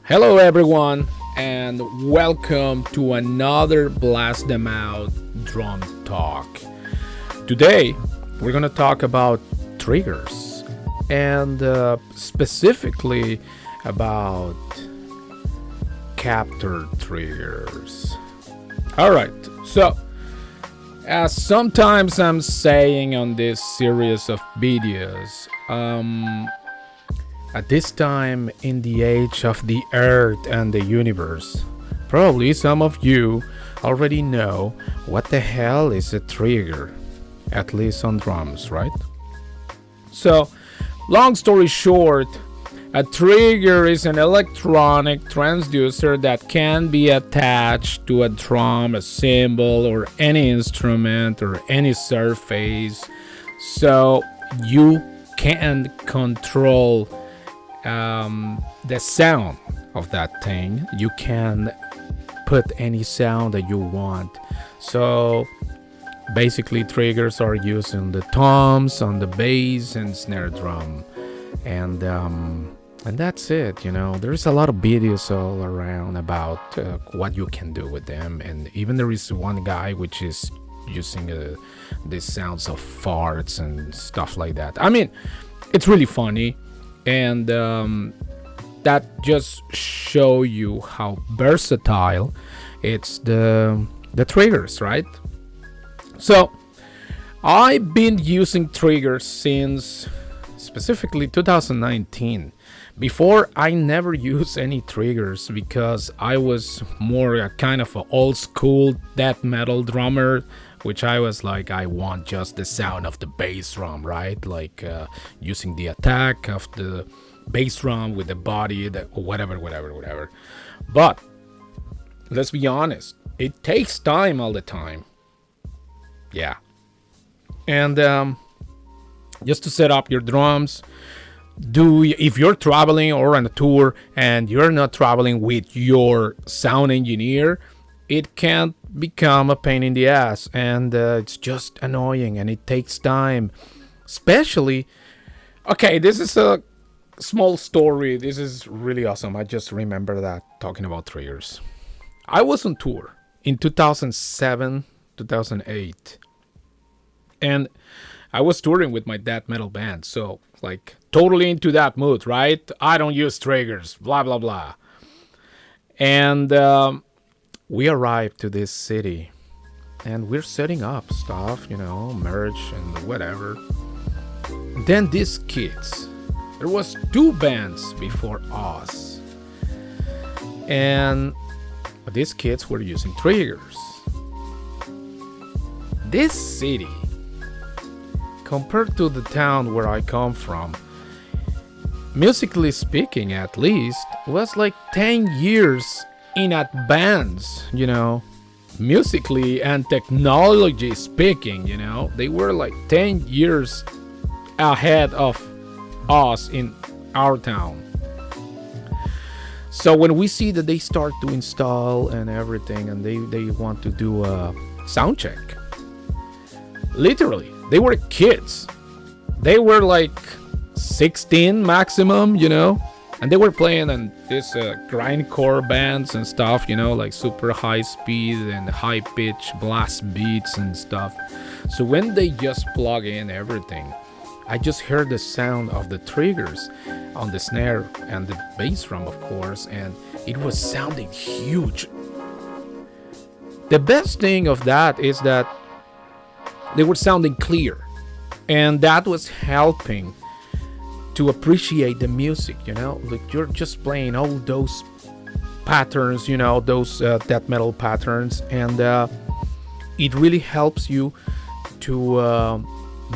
Hello, everyone, and welcome to another Blast Them Out Drum Talk. Today, we're going to talk about triggers and specifically about capture triggers. All right, so as sometimes I'm saying on this series of videos, at this time in the age of the Earth and the universe, probably some of you already know what the hell is a trigger, at least on drums, right? So, long story short, a trigger is an electronic transducer that can be attached to a drum, a cymbal, or any instrument or any surface, so you can control the sound of that thing. You can put any sound that you want. So basically, triggers are used in the toms, on the bass and snare drum, and that's it. There's a lot of videos all around about what you can do with them, and even there is one guy which is using the sounds of farts and stuff like that. I mean, it's really funny. And that just show you how versatile it's the triggers, right? So I've been using triggers since specifically 2019. Before, I never used any triggers because I was more a kind of an old school death metal drummer, which I was like, I want just the sound of the bass drum, right? Like using the attack of the bass drum with the body, whatever. But let's be honest, it takes time all the time. Yeah. And just to set up your drums, if you're traveling or on a tour and you're not traveling with your sound engineer, it can become a pain in the ass, and it's just annoying, and it takes time. Especially, okay, this is a small story. This is really awesome. I just remember that talking about triggers. I was on tour in 2007, 2008, and I was touring with my death metal band, so like totally into that mood, right? I don't use triggers, blah blah blah. And we arrived to this city and we're setting up stuff, merch and whatever. Then these kids, there was two bands before us, and these kids were using triggers. This city, compared to the town where I come from, musically speaking at least, was like 10 years in advance, musically and technology speaking, they were like 10 years ahead of us in our town. So when we see that they start to install and everything, and they want to do a sound check, literally, they were kids. They were like 16 maximum, and they were playing on this grindcore bands and stuff, like super high speed and high pitch blast beats and stuff. So when they just plug in everything, I just heard the sound of the triggers on the snare and the bass drum, of course, and it was sounding huge. The best thing of that is that they were sounding clear, and that was helping to appreciate the music, like you're just playing all those patterns, those death metal patterns, and it really helps you to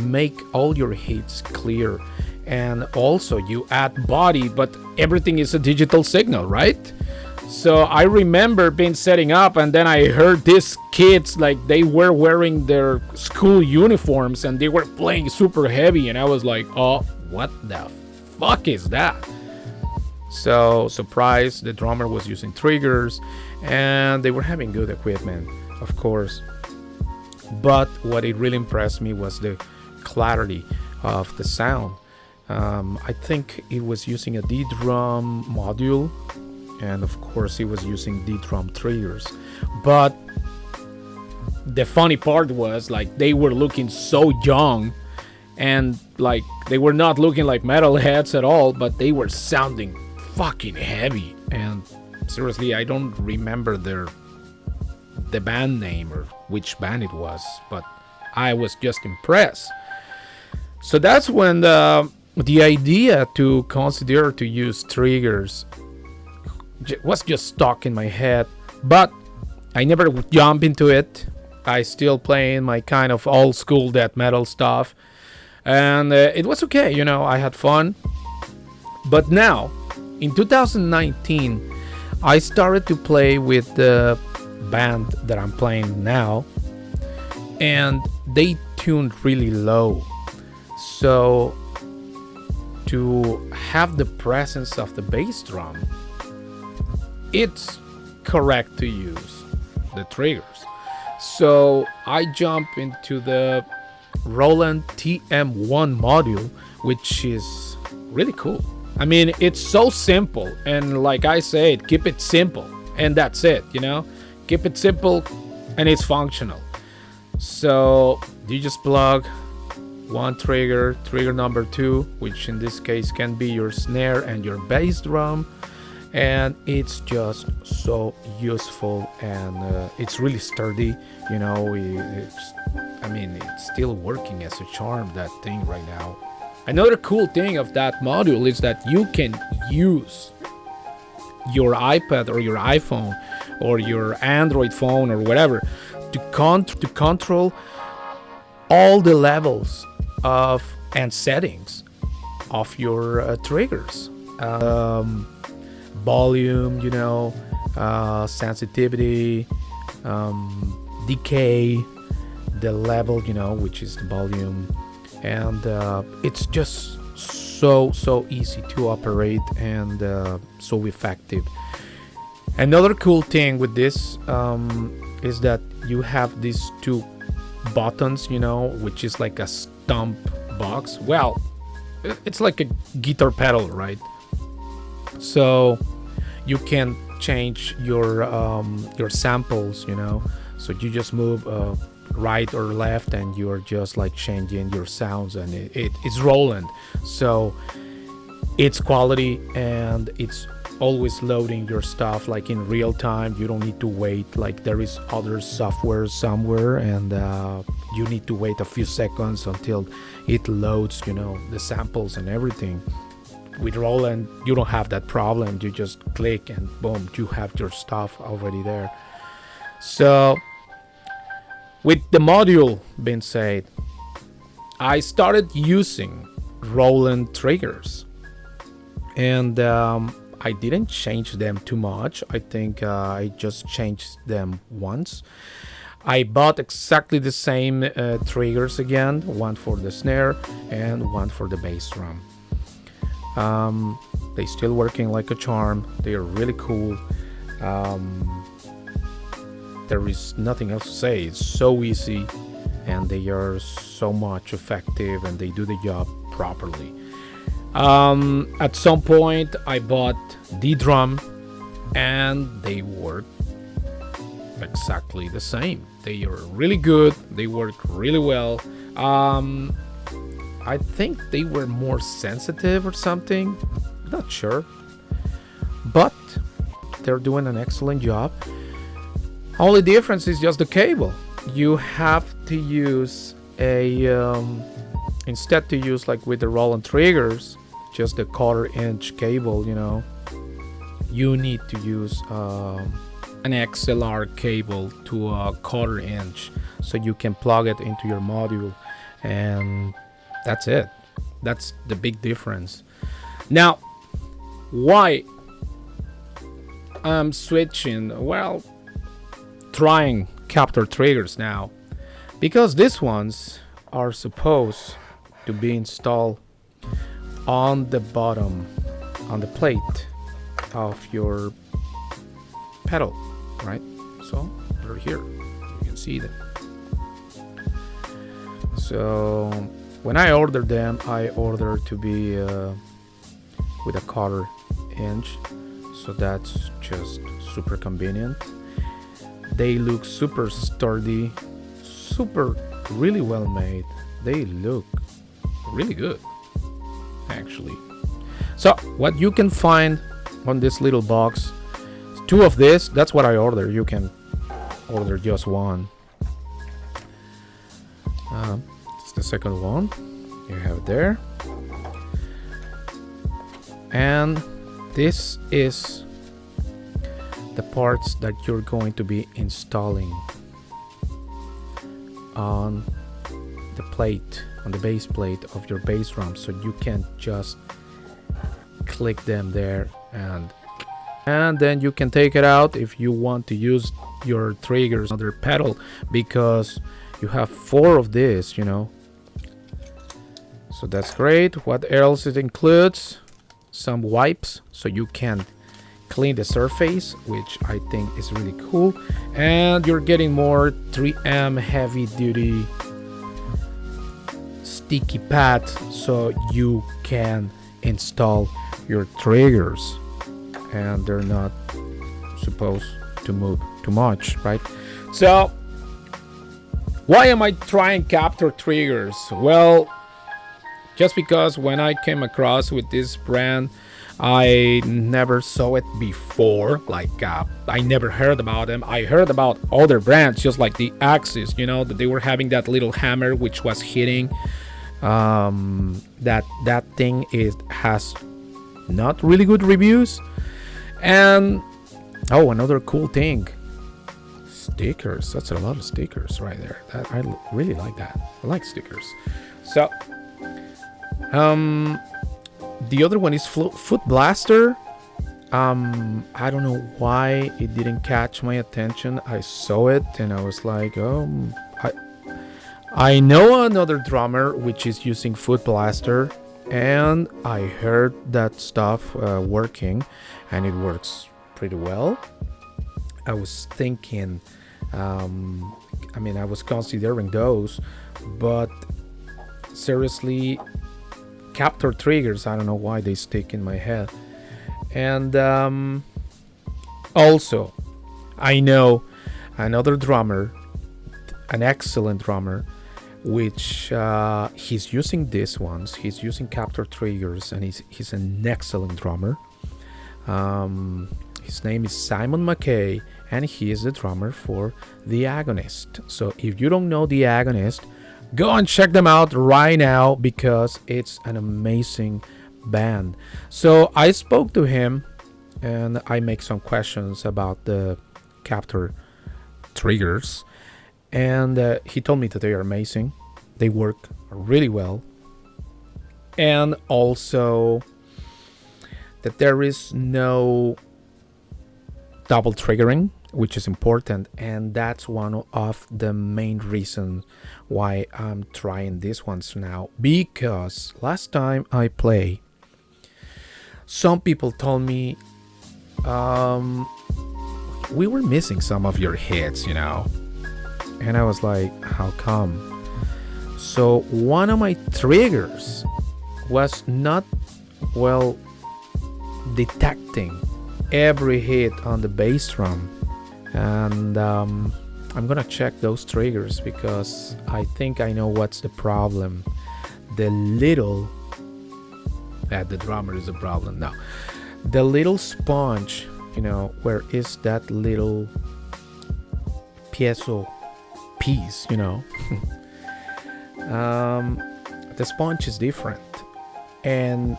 make all your hits clear. And also you add body, but everything is a digital signal, right? So I remember being setting up, and then I heard these kids, like they were wearing their school uniforms and they were playing super heavy, and I was like, oh, what the fuck is that? So surprised, the drummer was using triggers, and they were having good equipment, of course. But what it really impressed me was the clarity of the sound. I think it was using a D drum module, and of course he was using D-drum triggers. But the funny part was, like, they were looking so young, and like they were not looking like metalheads at all, but they were sounding fucking heavy. And seriously, I don't remember the band name or which band it was, but I was just impressed. So that's when the idea to consider to use triggers was just stuck in my head, but I never jump into it. I still playing my kind of old school death metal stuff, and it was okay, I had fun. But now in 2019 I started to play with the band that I'm playing now, and they tuned really low, so to have the presence of the bass drum, it's correct to use the triggers. So I jump into the Roland TM1 module, which is really cool. I mean, it's so simple, and like I said, keep it simple, and that's it, keep it simple and it's functional. So you just plug one trigger number 2, which in this case can be your snare and your bass drum, and it's just so useful, and it's really sturdy. It's still working as a charm, that thing right now. Another cool thing of that module is that you can use your iPad or your iPhone or your Android phone or whatever to control all the levels of and settings of your triggers. Volume, sensitivity, decay, the level, which is the volume, and it's just so easy to operate, and so effective. Another cool thing with this is that you have these 2 buttons, which is like a stomp box. Well, it's like a guitar pedal, right? So you can change your samples, so you just move right or left, and you're just like changing your sounds, and it's Roland, so it's quality, and it's always loading your stuff like in real time. You don't need to wait like there is other software somewhere, and you need to wait a few seconds until it loads, the samples and everything. With Roland, you don't have that problem. You just click and boom, you have your stuff already there. So with the module being said, I started using Roland triggers, and I didn't change them too much. I think I just changed them once. I bought exactly the same triggers again, one for the snare and one for the bass drum. They still working like a charm. They are really cool. There is nothing else to say. It's so easy, and they are so much effective, and they do the job properly. At some point I bought D-drum, and they work exactly the same. They are really good. They work really well. I think they were more sensitive or something, not sure, but they're doing an excellent job. Only difference is just the cable. You have to use instead to use like with the Roland triggers, just a 1/4-inch cable, you need to use an XLR cable to a 1/4-inch, so you can plug it into your module, and that's it. That's the big difference. Now, why I'm switching? Well, trying capture triggers now, because these ones are supposed to be installed on the bottom, on the plate of your pedal, right? So they're here, you can see them. So when I ordered them, I ordered to be with a 1/4-inch, so that's just super convenient. They look super sturdy, super really well made. They look really good, actually. So what you can find on this little box, two of this. That's what I ordered. You can order just one. It's the second one you have there, and this is the parts that you're going to be installing on the plate, on the base plate of your bass drum, so you can just click them there, and then you can take it out if you want to use your triggers, another pedal, because you have 4 of this, so that's great. What else it includes? Some wipes, so you can clean the surface, which I think is really cool. And you're getting more 3M heavy duty sticky pads, so you can install your triggers, and they're not supposed to move too much, right? So why am I trying Captor triggers? Well, just because when I came across with this brand, I never saw it before. I never heard about them. I heard about other brands, just like the Axis, that they were having that little hammer which was hitting. That thing has not really good reviews. And another cool thing, stickers. That's a lot of stickers right there. I really like that. I like stickers. So the other one is Foot Blaster. I don't know why it didn't catch my attention. I saw it and I was like, I know another drummer which is using Foot Blaster, and I heard that stuff working, and it works pretty well. I was thinking, I was considering those, but seriously, Captor triggers, I don't know why they stick in my head. And also, I know another drummer, an excellent drummer, which he's using these ones. He's using Captor triggers, and he's an excellent drummer. His name is Simon McKay, and he is the drummer for The Agonist. So if you don't know The Agonist, go and check them out right now, because it's an amazing band. So I spoke to him and I make some questions about the Captor triggers, and he told me that they are amazing. They work really well, and also that there is no double triggering, which is important, and that's one of the main reasons why I'm trying these ones now. Because last time I played, some people told me we were missing some of your hits, and I was like, how come? So one of my triggers was not well detecting every hit on the bass drum, and I'm gonna check those triggers, because I think I know what's the problem. The drummer is a problem now. The little sponge, where is that little piezo piece, the sponge is different, and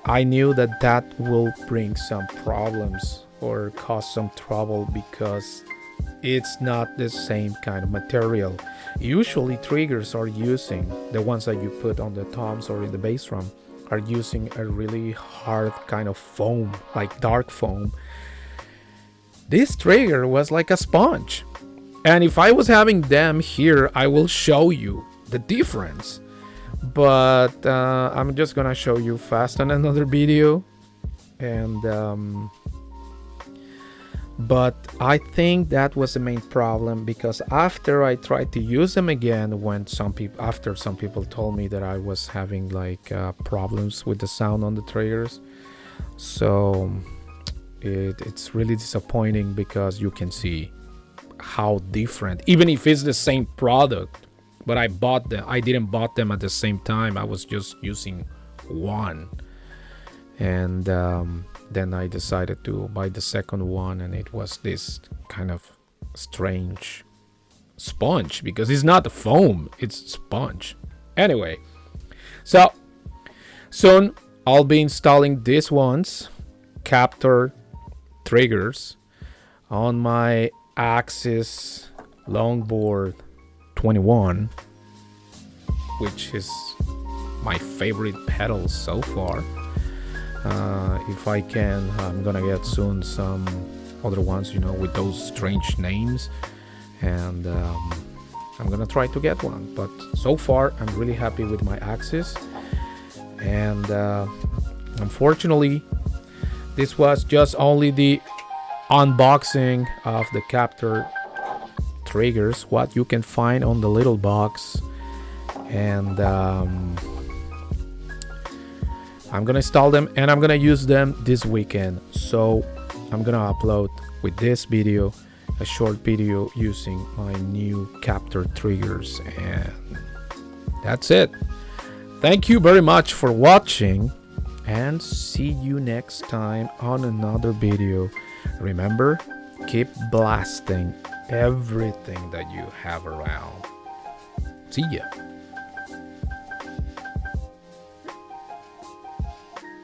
I knew that will bring some problems or cause some trouble, because it's not the same kind of material. Usually triggers are using, the ones that you put on the toms or in the bass drum, are using a really hard kind of foam, like dark foam. This trigger was like a sponge, and if I was having them here, I will show you the difference, but I'm just gonna show you fast on another video. And but I think that was the main problem, because after I tried to use them again, some people told me that I was having problems with the sound on the triggers. So It's really disappointing because you can see how different, even if it's the same product, but I didn't bought them at the same time. I was just using one, and then I decided to buy the second one, and it was this kind of strange sponge, because it's not a foam, it's sponge. Anyway, so soon I'll be installing these ones, captor triggers, on my Axis Longboard 21, which is my favorite pedal so far. If I can, I'm gonna get soon some other ones, with those strange names, and I'm gonna try to get one. But so far, I'm really happy with my Axis, and unfortunately, this was just only the unboxing of the captor triggers, what you can find on the little box, and I'm gonna install them and I'm gonna use them this weekend. So I'm gonna upload with this video a short video using my new captor triggers, and that's it. Thank you very much for watching, and see you next time on another video. Remember, keep blasting everything that you have around. See ya.